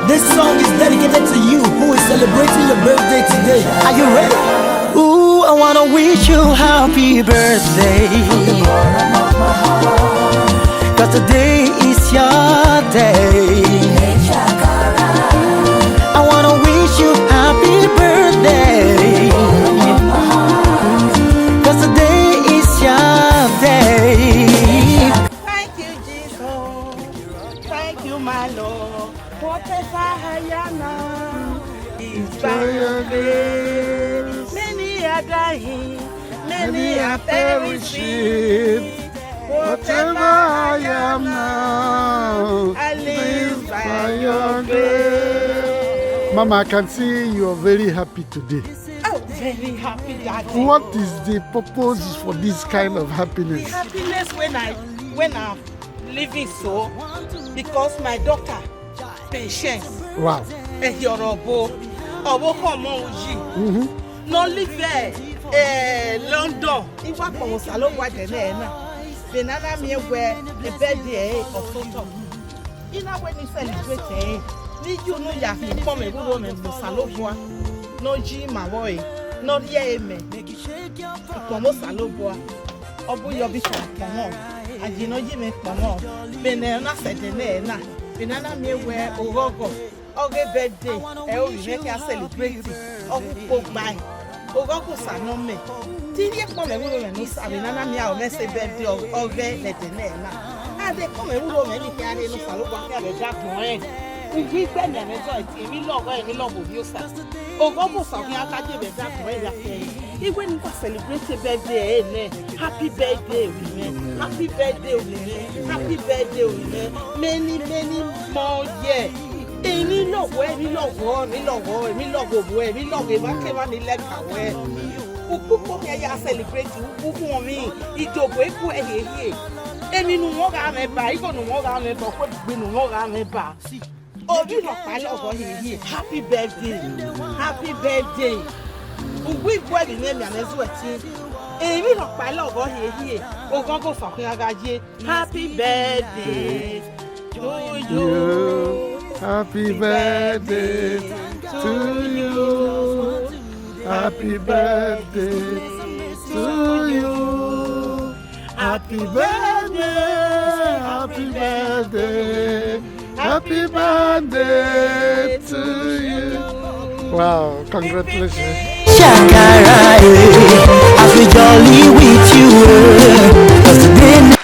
This song is dedicated to you who is celebrating your birthday today. Are you ready? Ooh, I wanna wish you happy birthday. Cause today is your day. I wanna wish you happy birthday. Cause today is your day. Thank you, Jesus. Thank you, my Lord. Whatever I am now is by your grace. Many are dying, many are perishing. Whatever I am now, I live by your grace. Mama, I can see you are very happy today. Oh, very happy, Daddy. What is the purpose for this kind of happiness? Happiness when I'm living so, because my daughter, Patience, Wow. Yorobo, Obo Komonji, no live London. In fact, I was alone with the Banana me where the birthday of Toto. You know when you celebrate, need you know ya he come a woman and Salobua, no G my boy, no ye me. Como Salobua, Obu Yobika, come on, and you know you make come on. Banana said the name. Banana me where Ogogo, Oge birthday, I make a celebrate. Ogo by Ogogo Sanome. Tiye come a woman who said, Banana me our message birthday of Oge let the name. And they come a woman who can no Salobua have a jack moe. We spend them enjoy it. We love where we love of you, sir. Ogogo Saki Akaji jack moe. Even if I celebrate a birthday, happy birthday, women. Happy birthday, women. Happy birthday, women. Many more years. Èmi lọ́wọ́ èmi lọ́wọ́ èmi lọ́wọ́ èmi lọ́wọ́ òwò èmi lọ́wọ́ ìwákẹ́wà ní lẹ́kàwẹ́. Ukúkú kẹ́yà celebrate ukúkú wọn mi ìjòkó ikú ẹ̀yẹ̀yẹ̀. Èmi nu wọ́n rà mẹ́bà ìgò nu wọ́n rà mẹ́bà ọ̀pọ̀ ìgbé nu wọ́n rà mẹ́bà. Orí lọ́pàá lọ́wọ́ yẹ̀yẹ̀ happy birthday happy birthday. Ugbu ìgbó ẹ̀mí ní ẹ̀mí àmẹ́sù ẹ̀tí. Èmi lọ́pàá lọ́wọ́ yẹ̀yẹ̀ ogún kò fàkún agajé happy birthday to you. Happy birthday to you. Happy birthday to you. Happy birthday, happy birthday, happy birthday to you. Wow, congratulations. Shakara, I feel jolly with you.